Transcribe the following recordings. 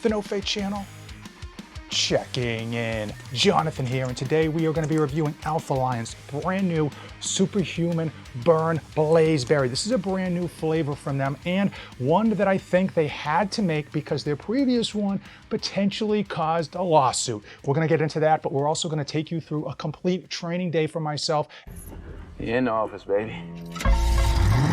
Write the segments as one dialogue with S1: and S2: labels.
S1: the No Fate channel. Checking in. Jonathan here, and today we are going to be reviewing Alpha Lion's brand new Superhuman Burn Blazeberry. This is a brand new flavor from them, and one that I think they had to make because their previous one potentially caused a lawsuit. We're going to get into that, but we're also going to take you through a complete training day for myself.
S2: In the office, baby.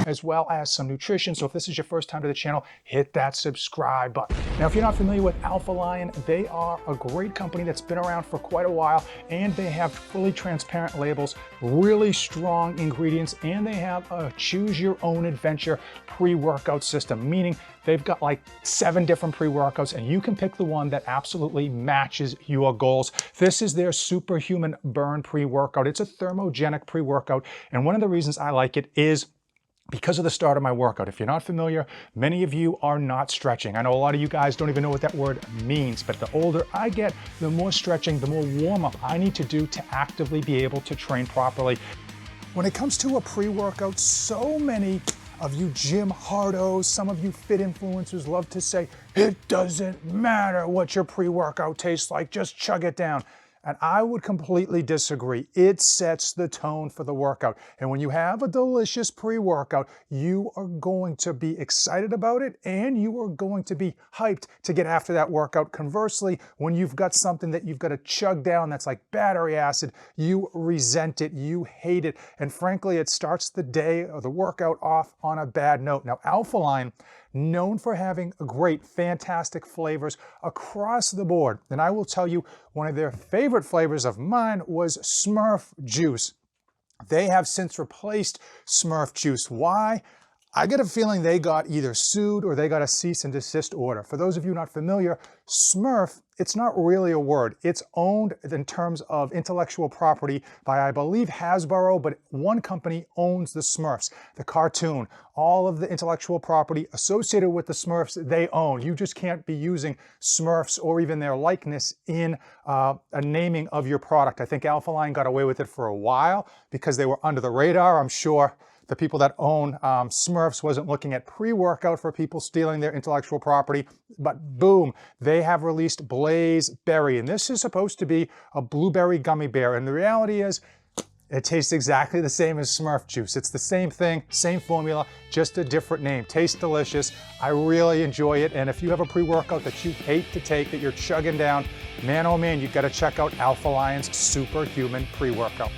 S1: As well as some nutrition. So if this is your first time to the channel, hit that subscribe button. Now, if you're not familiar with Alpha Lion, they are a great company that's been around for quite a while, and they have fully transparent labels, really strong ingredients, and they have a choose your own adventure pre-workout system, meaning they've got like 7 different pre-workouts, and you can pick the one that absolutely matches your goals. This is their Superhuman Burn pre-workout. It's a thermogenic pre-workout, and one of the reasons I like it is because of the start of my workout. If you're not familiar, many of you are not stretching. I know a lot of you guys don't even know what that word means, but the older I get, the more stretching, the more warm-up I need to do to actively be able to train properly. When it comes to a pre-workout, so many of you gym hardos, some of you fit influencers love to say, it doesn't matter what your pre-workout tastes like, just chug it down. And I would completely disagree. It sets the tone for the workout. And when you have a delicious pre-workout, you are going to be excited about it, and you are going to be hyped to get after that workout. Conversely, when you've got something that you've got to chug down that's like battery acid, you resent it, you hate it. And frankly, it starts the day or the workout off on a bad note. Now, Alpha Lion, known for having great, fantastic flavors across the board. And I will tell you, one of their favorite flavors of mine was Smurf juice. They have since replaced Smurf juice. Why? I get a feeling they got either sued or they got a cease and desist order. For those of you not familiar, Smurf, it's not really a word. It's owned in terms of intellectual property by, I believe, Hasbro, but one company owns the Smurfs, the cartoon. All of the intellectual property associated with the Smurfs, they own. You just can't be using Smurfs or even their likeness in a naming of your product. I think Alpha Lion got away with it for a while because they were under the radar. I'm sure the people that own Smurfs wasn't looking at pre-workout for people stealing their intellectual property, but boom, they have released Blazeberry, and this is supposed to be a blueberry gummy bear, and the reality is, it tastes exactly the same as Smurf juice. It's the same thing, same formula, just a different name. Tastes delicious. I really enjoy it, and if you have a pre-workout that you hate to take, that you're chugging down, man oh man, you've got to check out Alpha Lion's Superhuman pre-workout.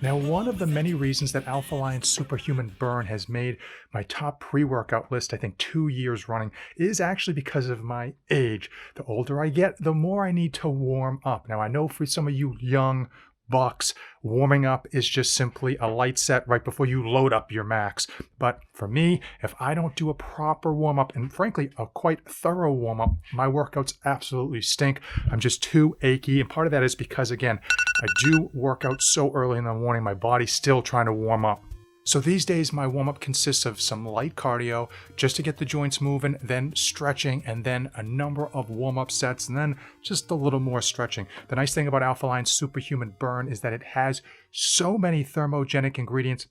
S1: Now, one of the many reasons that Alpha Lion's Superhuman Burn has made my top pre-workout list, I think 2 years running, is actually because of my age. The older I get, the more I need to warm up. Now, I know for some of you young bucks, warming up is just simply a light set right before you load up your max. But for me, if I don't do a proper warm-up, and frankly, a quite thorough warm-up, my workouts absolutely stink. I'm just too achy, and part of that is because, again, I do work out so early in the morning, my body's still trying to warm up. So these days, my warm-up consists of some light cardio just to get the joints moving, then stretching, and then a number of warm-up sets, and then just a little more stretching. The nice thing about Alpha Line's Superhuman Burn is that it has so many thermogenic ingredients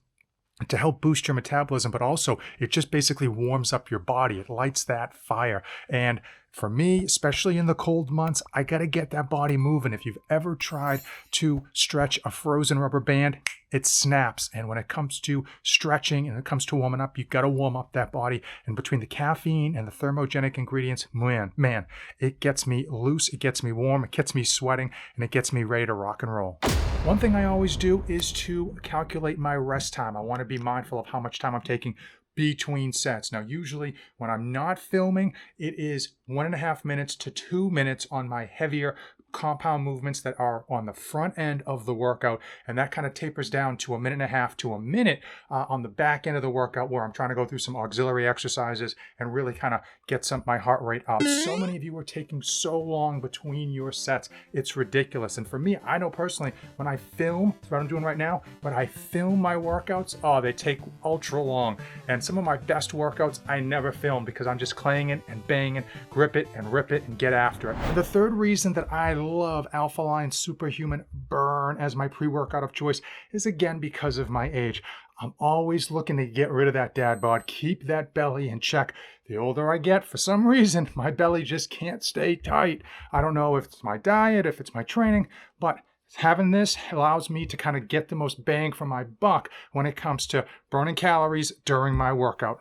S1: to help boost your metabolism, but also it just basically warms up your body. It lights that fire. And for me, especially in the cold months, I gotta get that body moving. If you've ever tried to stretch a frozen rubber band, it snaps. And when it comes to stretching and it comes to warming up, you gotta warm up that body. And between the caffeine and the thermogenic ingredients, man, it gets me loose, it gets me warm, it gets me sweating, and it gets me ready to rock and roll. One thing I always do is to calculate my rest time. I want to be mindful of how much time I'm taking between sets. Now, usually when I'm not filming, it is 1.5 minutes to 2 minutes on my heavier compound movements that are on the front end of the workout, and that kind of tapers down to 1.5 to a minute on the back end of the workout, where I'm trying to go through some auxiliary exercises and really kind of get my heart rate up. So many of you are taking so long between your sets, it's ridiculous. And for me, I know personally, when I film, that's what I'm doing right now, when I film my workouts, they take ultra long. And some of my best workouts I never film because I'm just clanging and banging, grip it and rip it and get after it. The third reason that I love Alpha Lion Superhuman Burn as my pre-workout of choice is again because of my age. I'm always looking to get rid of that dad bod, keep that belly in check. The older I get, for some reason, my belly just can't stay tight. I don't know if it's my diet, if it's my training, but having this allows me to kind of get the most bang for my buck when it comes to burning calories during my workout.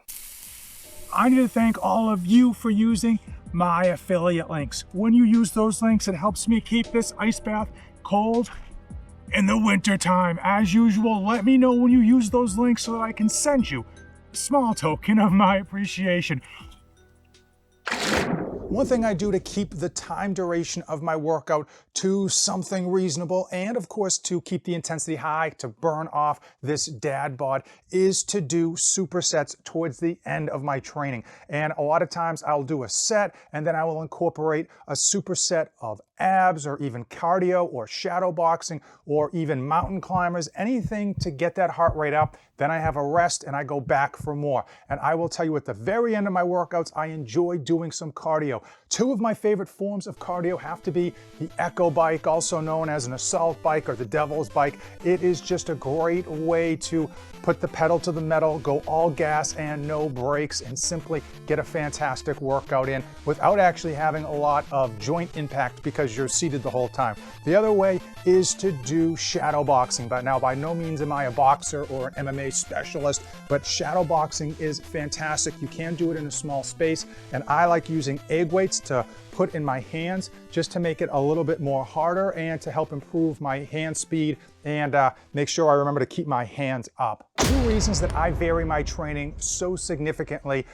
S1: I need to thank all of you for using my affiliate links. When you use those links, it helps me keep this ice bath cold in the winter time. As usual, let me know when you use those links so that I can send you a small token of my appreciation. One thing I do to keep the time duration of my workout to something reasonable, and of course to keep the intensity high to burn off this dad bod, is to do supersets towards the end of my training. And a lot of times I'll do a set and then I will incorporate a superset of abs or even cardio or shadow boxing or even mountain climbers, anything to get that heart rate up. Then I have a rest and I go back for more. And I will tell you, at the very end of my workouts, I enjoy doing some cardio. Two of my favorite forms of cardio have to be the Echo bike, also known as an assault bike or the devil's bike. It is just a great way to put the pedal to the metal, go all gas and no brakes, and simply get a fantastic workout in without actually having a lot of joint impact because you're seated the whole time. The other way is to do shadow boxing. But now, by no means am I a boxer or an MMA specialist, but shadow boxing is fantastic. You can do it in a small space, and I like using egg weights to put in my hands just to make it a little bit more harder and to help improve my hand speed and make sure I remember to keep my hands up. Two reasons that I vary my training so significantly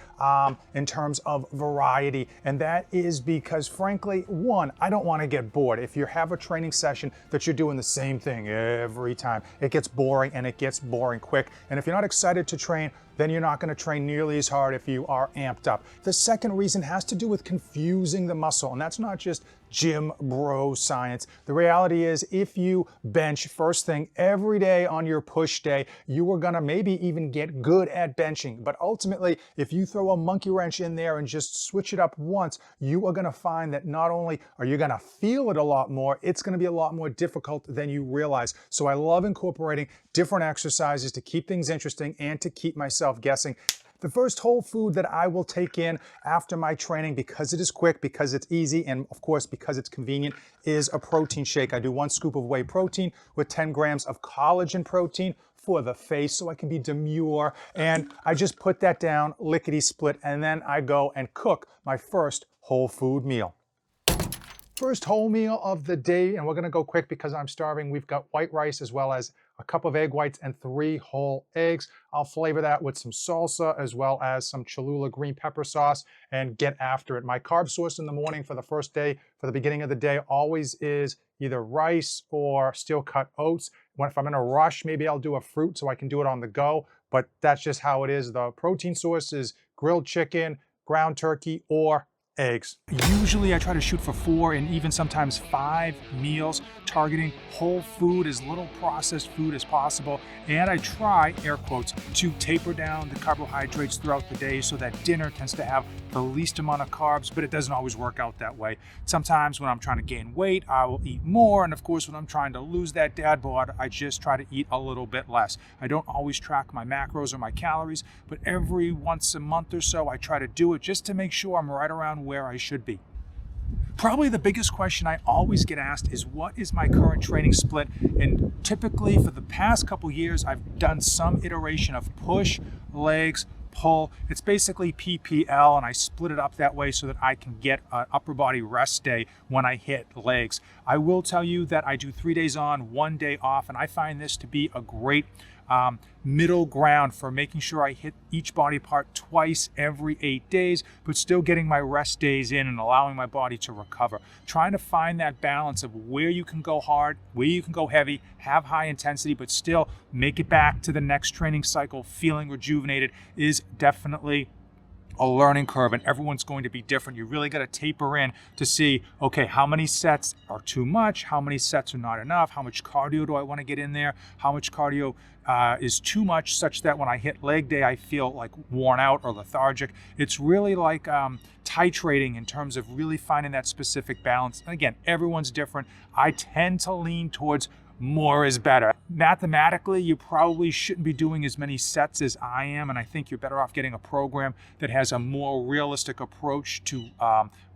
S1: in terms of variety, and that is because, frankly, one, I don't want to get bored. If you have a training session that you're doing the same thing every time, it gets boring, and it gets boring quick. And if you're not excited to train, then you're not going to train nearly as hard if you are amped up. The second reason has to do with confusing the muscle, and that's not just gym bro science. The reality is, if you bench first thing every day on your push day, you are gonna maybe even get good at benching. But ultimately, if you throw a monkey wrench in there and just switch it up once, you are gonna find that not only are you gonna feel it a lot more, it's gonna be a lot more difficult than you realize. So I love incorporating different exercises to keep things interesting and to keep myself guessing. The first whole food that I will take in after my training, because it is quick, because it's easy, and of course because it's convenient, is a protein shake. I do 1 scoop of whey protein with 10 grams of collagen protein for the face so I can be demure, and I just put that down lickety split, and then I go and cook my first whole food meal. First whole meal of the day, and we're gonna go quick because I'm starving. We've got white rice as well as a cup of egg whites and 3 whole eggs. I'll flavor that with some salsa as well as some Cholula green pepper sauce and get after it. My carb source in the morning for the first day, for the beginning of the day, always is either rice or steel cut oats. If I'm in a rush, maybe I'll do a fruit so I can do it on the go, but that's just how it is. The protein source is grilled chicken, ground turkey, or eggs. Usually I try to shoot for 4 and even sometimes 5 meals, targeting whole food, as little processed food as possible. And I try, air quotes, to taper down the carbohydrates throughout the day so that dinner tends to have the least amount of carbs, but it doesn't always work out that way. Sometimes when I'm trying to gain weight, I will eat more. And of course, when I'm trying to lose that dad bod, I just try to eat a little bit less. I don't always track my macros or my calories, but every once a month or so, I try to do it just to make sure I'm right around where I should be. Probably the biggest question I always get asked is, what is my current training split? And typically for the past couple years, I've done some iteration of push, legs, pull. It's basically PPL, and I split it up that way so that I can get an upper body rest day when I hit legs. I will tell you that I do 3 days on, 1 day off, and I find this to be a great middle ground for making sure I hit each body part twice every 8 days, but still getting my rest days in and allowing my body to recover. Trying to find that balance of where you can go hard, where you can go heavy, have high intensity, but still make it back to the next training cycle feeling rejuvenated is definitely a learning curve, and everyone's going to be different. You really got to taper in to see, okay, how many sets are too much? How many sets are not enough? How much cardio do I want to get in there? How much cardio is too much, such that when I hit leg day, I feel like worn out or lethargic? It's really like titrating in terms of really finding that specific balance. And again, everyone's different. I tend to lean towards more is better. Mathematically, you probably shouldn't be doing as many sets as I am, and I think you're better off getting a program that has a more realistic approach to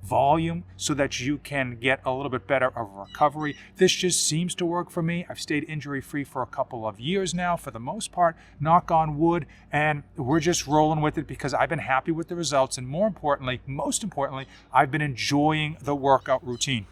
S1: volume so that you can get a little bit better of recovery. This just seems to work for me. I've stayed injury-free for a couple of years now, for the most part, knock on wood, and we're just rolling with it because I've been happy with the results, and most importantly, I've been enjoying the workout routine.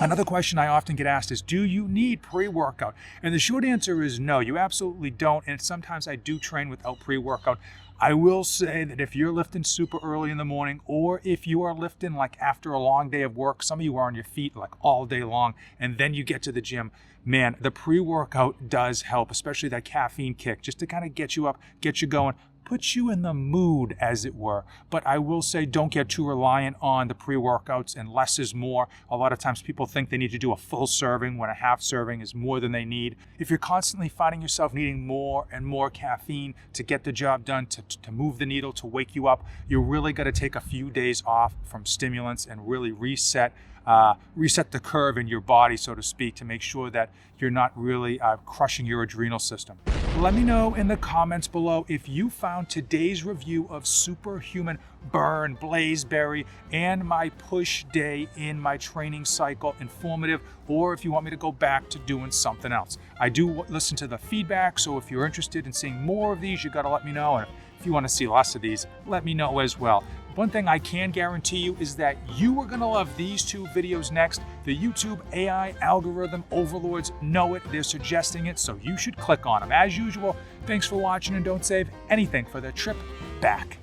S1: Another question I often get asked is, do you need pre-workout? And the short answer is no, you absolutely don't, and sometimes I do train without pre-workout. I will say that if you're lifting super early in the morning, or if you are lifting like after a long day of work, some of you are on your feet like all day long, and then you get to the gym, man, the pre-workout does help, especially that caffeine kick, just to kind of get you up, get you going, put you in the mood, as it were. But I will say, don't get too reliant on the pre-workouts, and less is more. A lot of times people think they need to do a full serving when a half serving is more than they need. If you're constantly finding yourself needing more and more caffeine to get the job done, to move the needle, to wake you up, you're really got to take a few days off from stimulants and really reset the curve in your body, so to speak, to make sure that you're not really crushing your adrenal system. Let me know in the comments below if you found today's review of Superhuman Burn Blazeberry and my push day in my training cycle informative, or if you want me to go back to doing something else. I do listen to the feedback, so if you're interested in seeing more of these, you got to let me know. And if you want to see less of these, let me know as well. One thing I can guarantee you is that you are going to love these two videos next. The YouTube AI algorithm overlords know it. They're suggesting it, so you should click on them. As usual, thanks for watching, and don't save anything for the trip back